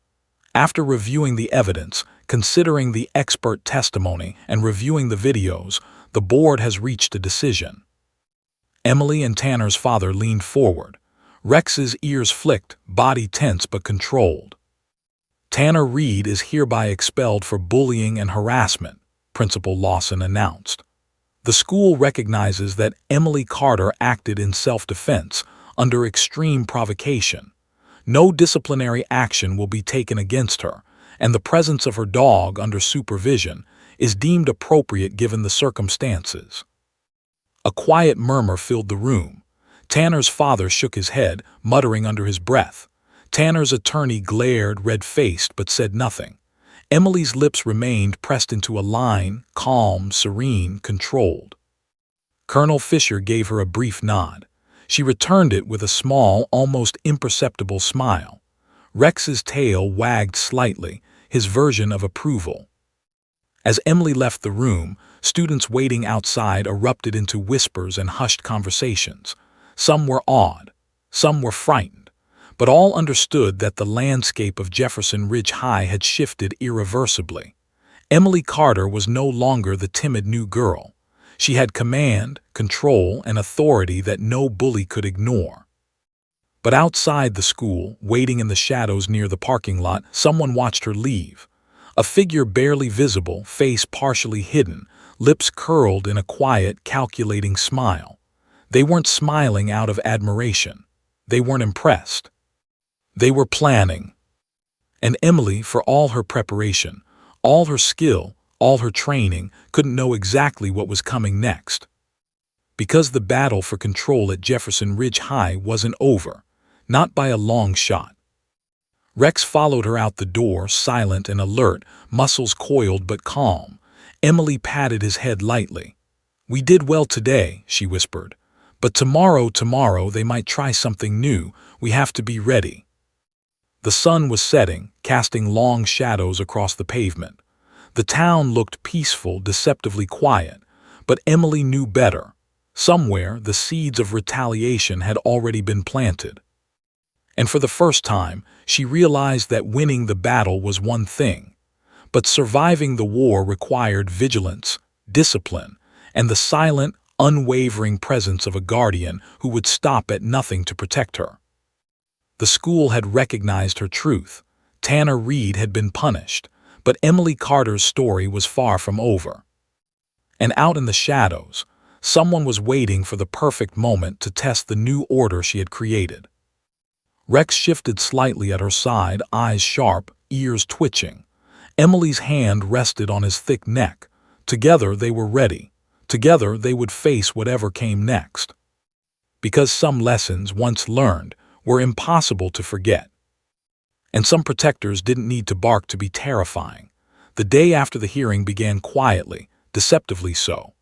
After reviewing the evidence, considering the expert testimony, and reviewing the videos, the board has reached a decision. Emily and Tanner's father leaned forward. Rex's ears flicked, body tense but controlled. Tanner Reed is hereby expelled for bullying and harassment, Principal Lawson announced. The school recognizes that Emily Carter acted in self-defense, under extreme provocation. No disciplinary action will be taken against her, and the presence of her dog under supervision is deemed appropriate given the circumstances. A quiet murmur filled the room. Tanner's father shook his head, muttering under his breath. Tanner's attorney glared, red-faced, but said nothing. Emily's lips remained pressed into a line, calm, serene, controlled. Colonel Fisher gave her a brief nod. She returned it with a small, almost imperceptible smile. Rex's tail wagged slightly, his version of approval. As Emily left the room, students waiting outside erupted into whispers and hushed conversations. Some were awed, some were frightened, but all understood that the landscape of Jefferson Ridge High had shifted irreversibly. Emily Carter was no longer the timid new girl. She had command, control, and authority that no bully could ignore. But outside the school, waiting in the shadows near the parking lot, someone watched her leave. A figure barely visible, face partially hidden, lips curled in a quiet, calculating smile. They weren't smiling out of admiration. They weren't impressed. They were planning. And Emily, for all her preparation, all her skill, all her training, couldn't know exactly what was coming next. Because the battle for control at Jefferson Ridge High wasn't over, not by a long shot. Rex followed her out the door, silent and alert, muscles coiled but calm. Emily patted his head lightly. "We did well today," she whispered. "But tomorrow they might try something new. We have to be ready." The sun was setting, casting long shadows across the pavement. The town looked peaceful, deceptively quiet, but Emily knew better. Somewhere, the seeds of retaliation had already been planted. And for the first time, she realized that winning the battle was one thing, but surviving the war required vigilance, discipline, and the silent, unwavering presence of a guardian who would stop at nothing to protect her. The school had recognized her truth. Tanner Reed had been punished, but Emily Carter's story was far from over. And out in the shadows, someone was waiting for the perfect moment to test the new order she had created. Rex shifted slightly at her side, eyes sharp, ears twitching. Emily's hand rested on his thick neck. Together they were ready. Together they would face whatever came next. Because some lessons, once learned, were impossible to forget. And some protectors didn't need to bark to be terrifying. The day after the hearing began quietly, deceptively so.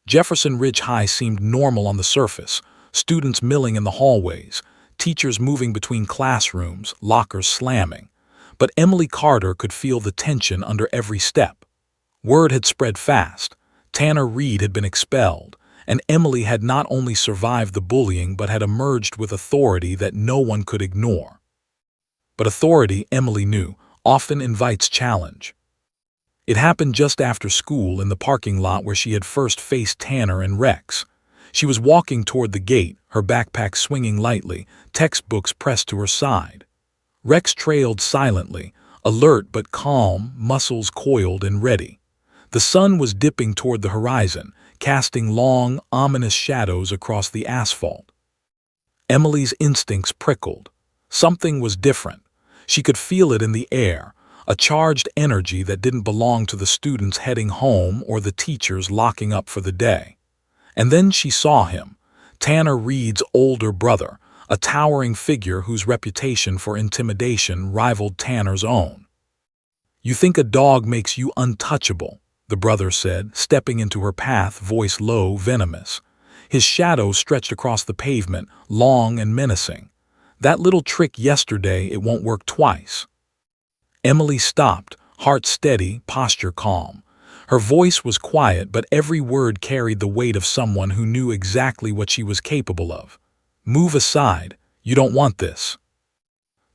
Jefferson Ridge High seemed normal on the surface, students milling in the hallways, teachers moving between classrooms, lockers slamming. But Emily Carter could feel the tension under every step. Word had spread fast. Tanner Reed had been expelled, and Emily had not only survived the bullying but had emerged with authority that no one could ignore. But authority, Emily knew, often invites challenge. It happened just after school in the parking lot where she had first faced Tanner and Rex. She was walking toward the gate, her backpack swinging lightly, textbooks pressed to her side. Rex trailed silently, alert but calm, muscles coiled and ready. The sun was dipping toward the horizon, casting long, ominous shadows across the asphalt. Emily's instincts prickled. Something was different. She could feel it in the air, a charged energy that didn't belong to the students heading home or the teachers locking up for the day. And then she saw him, Tanner Reed's older brother, a towering figure whose reputation for intimidation rivaled Tanner's own. "You think a dog makes you untouchable," the brother said, stepping into her path, voice low, venomous. His shadow stretched across the pavement, long and menacing. "That little trick yesterday, it won't work twice." Emily stopped, heart steady, posture calm. Her voice was quiet, but every word carried the weight of someone who knew exactly what she was capable of. "Move aside. You don't want this."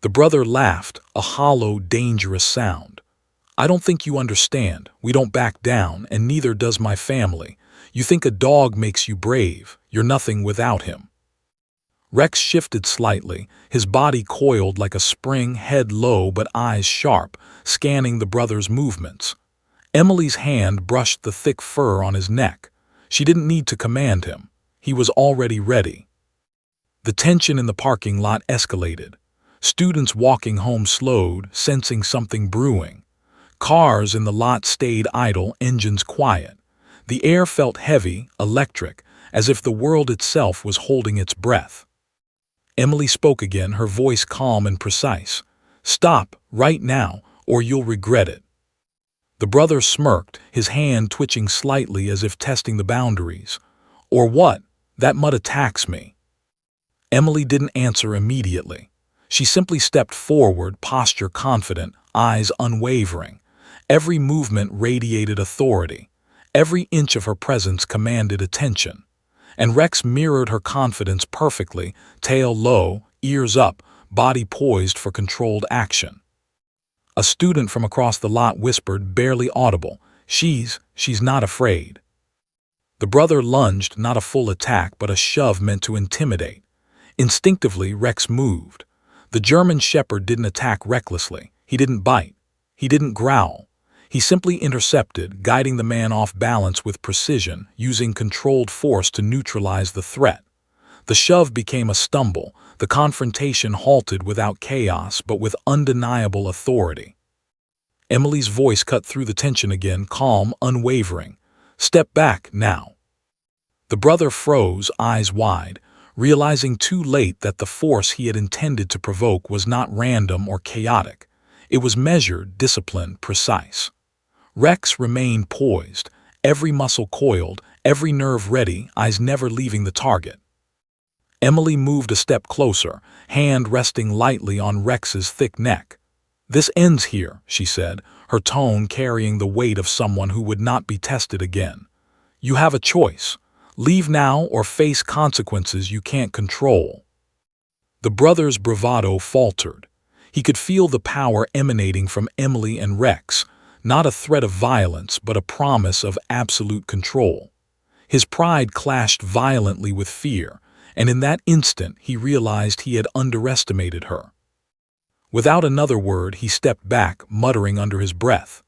The brother laughed, a hollow, dangerous sound. "I don't think you understand. We don't back down, and neither does my family. You think a dog makes you brave. You're nothing without him." Rex shifted slightly, his body coiled like a spring, head low but eyes sharp, scanning the brother's movements. Emily's hand brushed the thick fur on his neck. She didn't need to command him. He was already ready. The tension in the parking lot escalated. Students walking home slowed, sensing something brewing. Cars in the lot stayed idle, engines quiet. The air felt heavy, electric, as if the world itself was holding its breath. Emily spoke again, her voice calm and precise. "Stop, right now, or you'll regret it." The brother smirked, his hand twitching slightly as if testing the boundaries. "Or what? That mud attacks me." Emily didn't answer immediately. She simply stepped forward, posture confident, eyes unwavering. Every movement radiated authority. Every inch of her presence commanded attention. And Rex mirrored her confidence perfectly, tail low, ears up, body poised for controlled action. A student from across the lot whispered, barely audible, She's not afraid." The brother lunged, not a full attack, but a shove meant to intimidate. Instinctively, Rex moved. The German shepherd didn't attack recklessly. He didn't bite. He didn't growl. He simply intercepted, guiding the man off balance with precision, using controlled force to neutralize the threat. The shove became a stumble. The confrontation halted without chaos, but with undeniable authority. Emily's voice cut through the tension again, calm, unwavering. "Step back, now." The brother froze, eyes wide, realizing too late that the force he had intended to provoke was not random or chaotic. It was measured, disciplined, precise. Rex remained poised, every muscle coiled, every nerve ready, eyes never leaving the target. Emily moved a step closer, hand resting lightly on Rex's thick neck. "This ends here," she said, her tone carrying the weight of someone who would not be tested again. "You have a choice. Leave now or face consequences you can't control." The brother's bravado faltered. He could feel the power emanating from Emily and Rex, not a threat of violence, but a promise of absolute control. His pride clashed violently with fear, and in that instant he realized he had underestimated her. Without another word, he stepped back, muttering under his breath.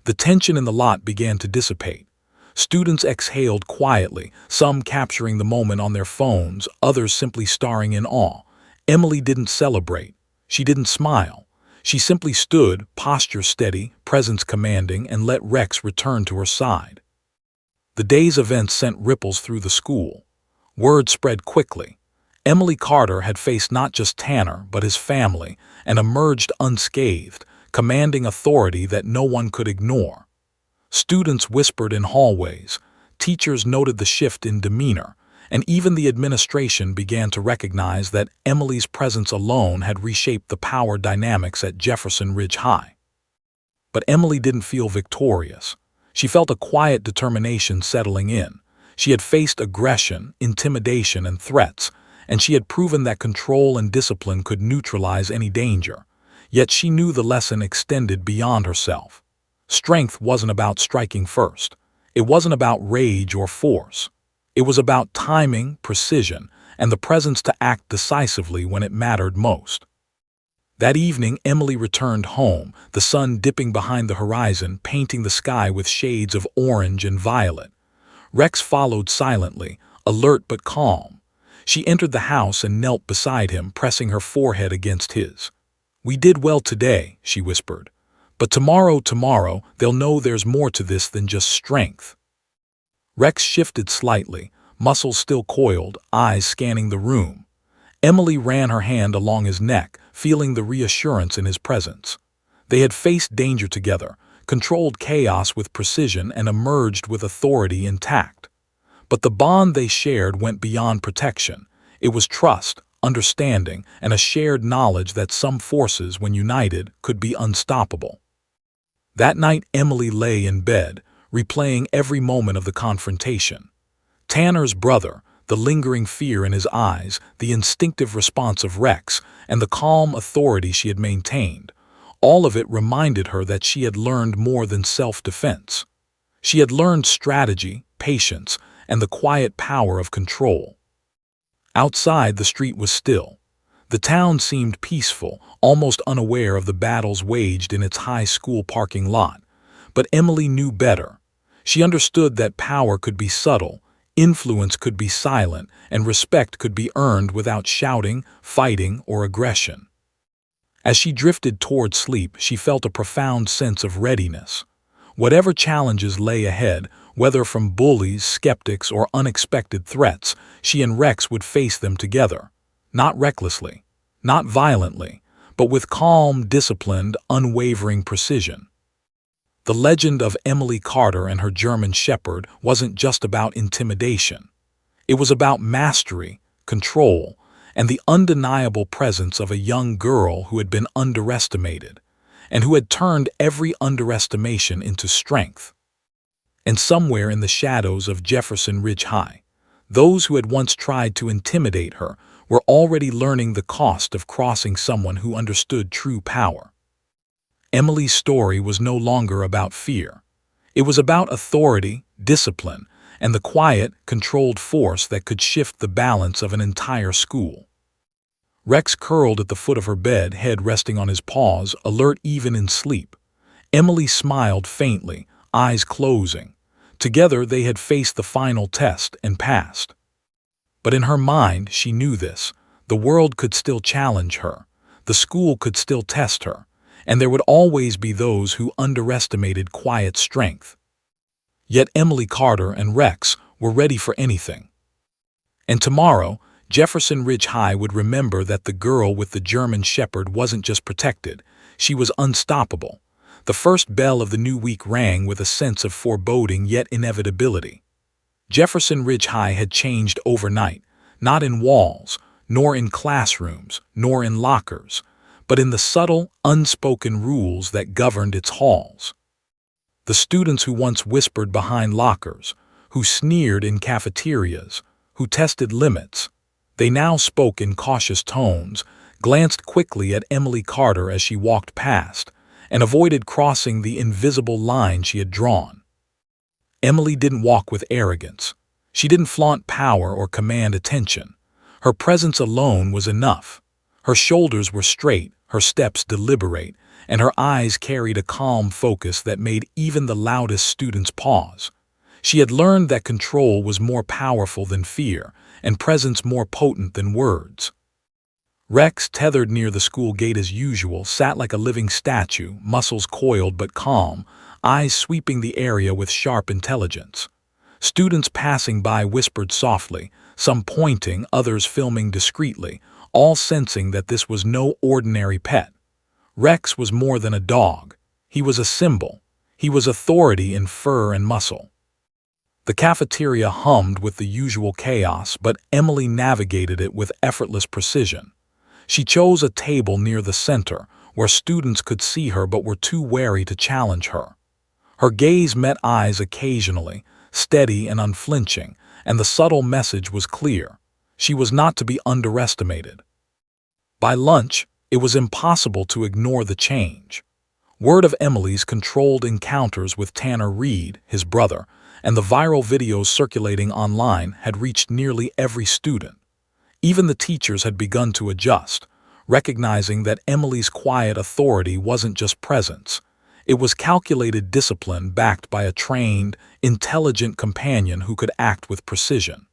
The tension in the lot began to dissipate. Students exhaled quietly, some capturing the moment on their phones, others simply staring in awe. Emily didn't celebrate. She didn't smile. She simply stood, posture steady, presence commanding, and let Rex return to her side. The day's events sent ripples through the school. Word spread quickly. Emily Carter had faced not just Tanner, but his family, and emerged unscathed, commanding authority that no one could ignore. Students whispered in hallways, teachers noted the shift in demeanor, and even the administration began to recognize that Emily's presence alone had reshaped the power dynamics at Jefferson Ridge High. But Emily didn't feel victorious. She felt a quiet determination settling in. She had faced aggression, intimidation, and threats, and she had proven that control and discipline could neutralize any danger. Yet she knew the lesson extended beyond herself. Strength wasn't about striking first. It wasn't about rage or force. It was about timing, precision, and the presence to act decisively when it mattered most. That evening, Emily returned home, the sun dipping behind the horizon, painting the sky with shades of orange and violet. Rex followed silently, alert but calm. She entered the house and knelt beside him, pressing her forehead against his. "We did well today," she whispered. "But tomorrow, they'll know there's more to this than just strength." Rex shifted slightly, muscles still coiled, eyes scanning the room. Emily ran her hand along his neck, feeling the reassurance in his presence. They had faced danger together, controlled chaos with precision, and emerged with authority intact. But the bond they shared went beyond protection. It was trust, understanding, and a shared knowledge that some forces, when united, could be unstoppable. That night, Emily lay in bed, replaying every moment of the confrontation. Tanner's brother, the lingering fear in his eyes, the instinctive response of Rex, and the calm authority she had maintained, all of it reminded her that she had learned more than self-defense. She had learned strategy, patience, and the quiet power of control. Outside, the street was still. The town seemed peaceful, almost unaware of the battles waged in its high school parking lot. But Emily knew better. She understood that power could be subtle, influence could be silent, and respect could be earned without shouting, fighting, or aggression. As she drifted toward sleep, she felt a profound sense of readiness. Whatever challenges lay ahead, whether from bullies, skeptics, or unexpected threats, she and Rex would face them together. Not recklessly, not violently, but with calm, disciplined, unwavering precision. The legend of Emily Carter and her German Shepherd wasn't just about intimidation. It was about mastery, control, and the undeniable presence of a young girl who had been underestimated, and who had turned every underestimation into strength. And somewhere in the shadows of Jefferson Ridge High, those who had once tried to intimidate her were already learning the cost of crossing someone who understood true power. Emily's story was no longer about fear. It was about authority, discipline, and the quiet, controlled force that could shift the balance of an entire school. Rex curled at the foot of her bed, head resting on his paws, alert even in sleep. Emily smiled faintly, eyes closing. Together they had faced the final test and passed. But in her mind, she knew this. The world could still challenge her. The school could still test her. And there would always be those who underestimated quiet strength. Yet Emily Carter and Rex were ready for anything. And tomorrow, Jefferson Ridge High would remember that the girl with the German Shepherd wasn't just protected, she was unstoppable. The first bell of the new week rang with a sense of foreboding yet inevitability. Jefferson Ridge High had changed overnight, not in walls, nor in classrooms, nor in lockers, but in the subtle, unspoken rules that governed its halls. The students who once whispered behind lockers, who sneered in cafeterias, who tested limits, they now spoke in cautious tones, glanced quickly at Emily Carter as she walked past, and avoided crossing the invisible line she had drawn. Emily didn't walk with arrogance. She didn't flaunt power or command attention. Her presence alone was enough. Her shoulders were straight, her steps deliberate, and her eyes carried a calm focus that made even the loudest students pause. She had learned that control was more powerful than fear, and presence more potent than words. Rex, tethered near the school gate as usual, sat like a living statue, muscles coiled but calm, eyes sweeping the area with sharp intelligence. Students passing by whispered softly, some pointing, others filming discreetly, all sensing that this was no ordinary pet. Rex was more than a dog. He was a symbol. He was authority in fur and muscle. The cafeteria hummed with the usual chaos, but Emily navigated it with effortless precision. She chose a table near the center, where students could see her but were too wary to challenge her. Her gaze met eyes occasionally, steady and unflinching, and the subtle message was clear. She was not to be underestimated. By lunch, it was impossible to ignore the change. Word of Emily's controlled encounters with Tanner Reed, his brother, and the viral videos circulating online had reached nearly every student. Even the teachers had begun to adjust, recognizing that Emily's quiet authority wasn't just presence. It was calculated discipline backed by a trained, intelligent companion who could act with precision.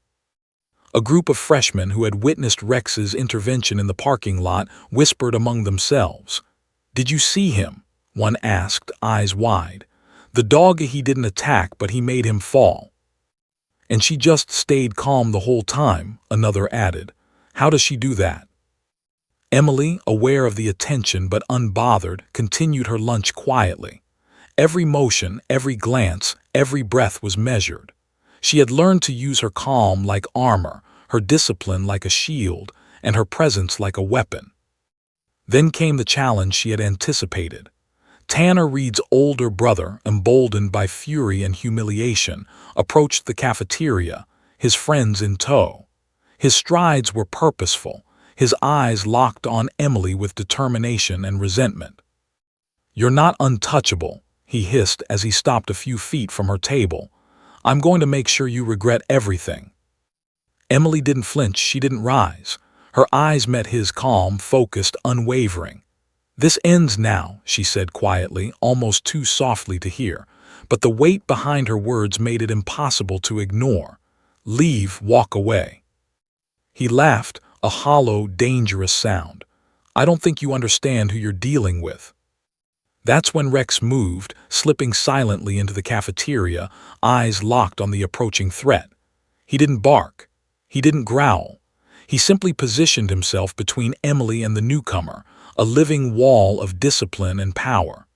A group of freshmen who had witnessed Rex's intervention in the parking lot whispered among themselves. "Did you see him?" one asked, eyes wide. "The dog, he didn't attack, but he made him fall." "And she just stayed calm the whole time," another added. "How does she do that?" Emily, aware of the attention but unbothered, continued her lunch quietly. Every motion, every glance, every breath was measured. She had learned to use her calm like armor, her discipline like a shield, and her presence like a weapon. Then came the challenge she had anticipated. Tanner Reed's older brother, emboldened by fury and humiliation, approached the cafeteria, his friends in tow. His strides were purposeful, his eyes locked on Emily with determination and resentment. "You're not untouchable," he hissed as he stopped a few feet from her table. "I'm going to make sure you regret everything." Emily didn't flinch, she didn't rise. Her eyes met his, calm, focused, unwavering. "This ends now," she said quietly, almost too softly to hear, but the weight behind her words made it impossible to ignore. "Leave, walk away." He laughed, a hollow, dangerous sound. "I don't think you understand who you're dealing with." That's when Rex moved, slipping silently into the cafeteria, eyes locked on the approaching threat. He didn't bark. He didn't growl. He simply positioned himself between Emily and the newcomer, a living wall of discipline and power.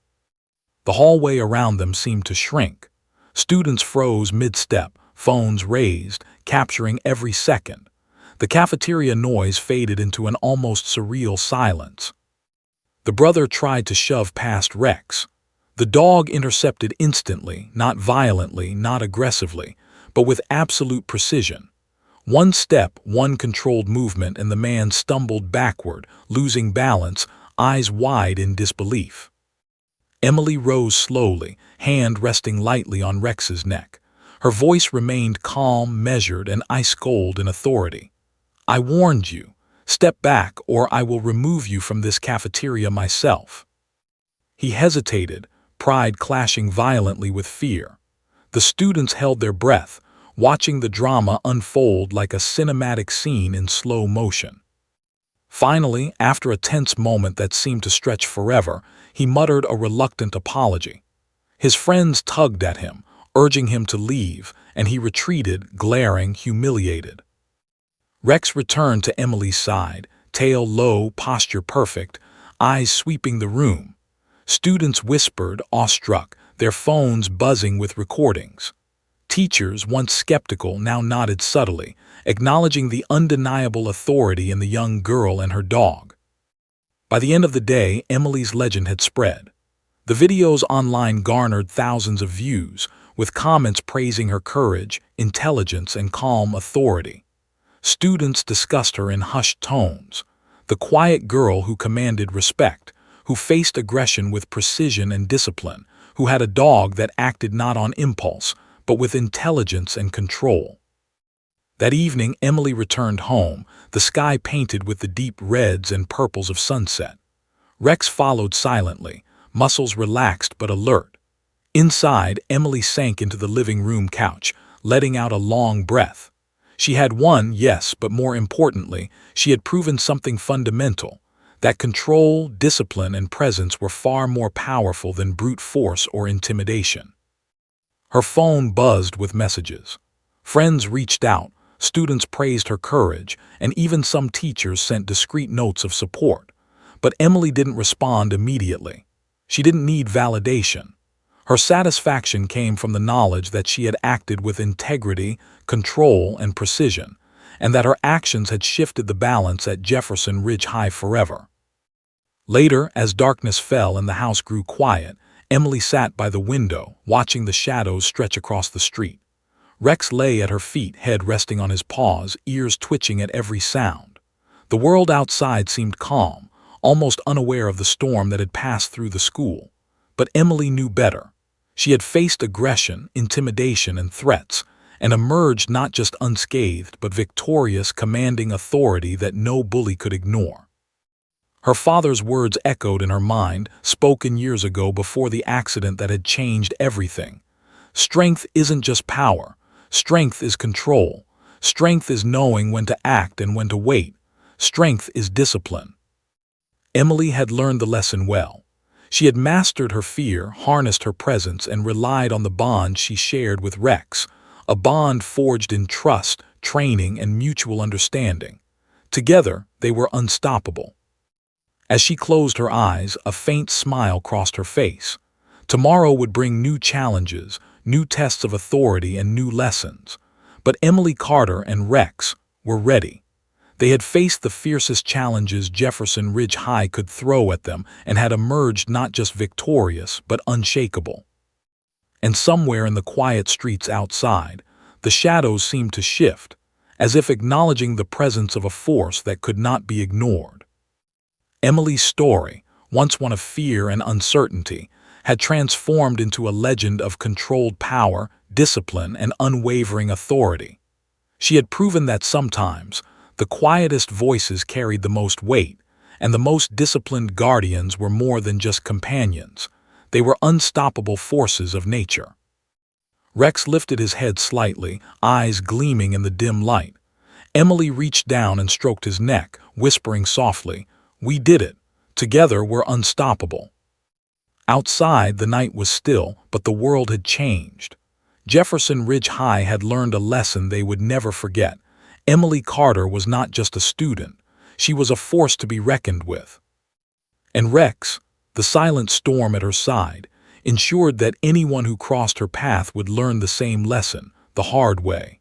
The hallway around them seemed to shrink. Students froze mid-step, phones raised, capturing every second. The cafeteria noise faded into an almost surreal silence. The brother tried to shove past Rex. The dog intercepted instantly, not violently, not aggressively, but with absolute precision. One step, one controlled movement, and the man stumbled backward, losing balance, eyes wide in disbelief. Emily rose slowly, hand resting lightly on Rex's neck. Her voice remained calm, measured, and ice-cold in authority. "I warned you. Step back, or I will remove you from this cafeteria myself." He hesitated, pride clashing violently with fear. The students held their breath, watching the drama unfold like a cinematic scene in slow motion. Finally, after a tense moment that seemed to stretch forever, he muttered a reluctant apology. His friends tugged at him, urging him to leave, and he retreated, glaring, humiliated. Rex returned to Emily's side, tail low, posture perfect, eyes sweeping the room. Students whispered, awestruck, their phones buzzing with recordings. Teachers, once skeptical, now nodded subtly, acknowledging the undeniable authority in the young girl and her dog. By the end of the day, Emily's legend had spread. The videos online garnered thousands of views, with comments praising her courage, intelligence, and calm authority. Students discussed her in hushed tones. The quiet girl who commanded respect, who faced aggression with precision and discipline, who had a dog that acted not on impulse, but with intelligence and control. That evening, Emily returned home, the sky painted with the deep reds and purples of sunset. Rex followed silently, muscles relaxed but alert. Inside, Emily sank into the living room couch, letting out a long breath. She had won, yes, but more importantly, she had proven something fundamental, that control, discipline, and presence were far more powerful than brute force or intimidation. Her phone buzzed with messages. Friends reached out, students praised her courage, and even some teachers sent discreet notes of support. But Emily didn't respond immediately. She didn't need validation. Her satisfaction came from the knowledge that she had acted with integrity, control, and precision, and that her actions had shifted the balance at Jefferson Ridge High forever. Later, as darkness fell and the house grew quiet, Emily sat by the window, watching the shadows stretch across the street. Rex lay at her feet, head resting on his paws, ears twitching at every sound. The world outside seemed calm, almost unaware of the storm that had passed through the school. But Emily knew better. She had faced aggression, intimidation, and threats, and emerged not just unscathed, but victorious, commanding authority that no bully could ignore. Her father's words echoed in her mind, spoken years ago before the accident that had changed everything. Strength isn't just power. Strength is control. Strength is knowing when to act and when to wait. Strength is discipline. Emily had learned the lesson well. She had mastered her fear, harnessed her presence, and relied on the bond she shared with Rex, a bond forged in trust, training, and mutual understanding. Together, they were unstoppable. As she closed her eyes, a faint smile crossed her face. Tomorrow would bring new challenges, new tests of authority, and new lessons. But Emily Carter and Rex were ready. They had faced the fiercest challenges Jefferson Ridge High could throw at them and had emerged not just victorious, but unshakable. And somewhere in the quiet streets outside, the shadows seemed to shift, as if acknowledging the presence of a force that could not be ignored. Emily's story, once one of fear and uncertainty, had transformed into a legend of controlled power, discipline, and unwavering authority. She had proven that sometimes the quietest voices carried the most weight, and the most disciplined guardians were more than just companions. They were unstoppable forces of nature. Rex lifted his head slightly, eyes gleaming in the dim light. Emily reached down and stroked his neck, whispering softly, "We did it. Together we're unstoppable." Outside, the night was still, but the world had changed. Jefferson Ridge High had learned a lesson they would never forget. Emily Carter was not just a student. She was a force to be reckoned with. And Rex, the silent storm at her side, ensured that anyone who crossed her path would learn the same lesson, the hard way.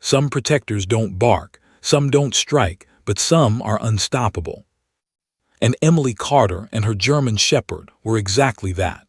Some protectors don't bark, some don't strike, but some are unstoppable. And Emily Carter and her German Shepherd were exactly that.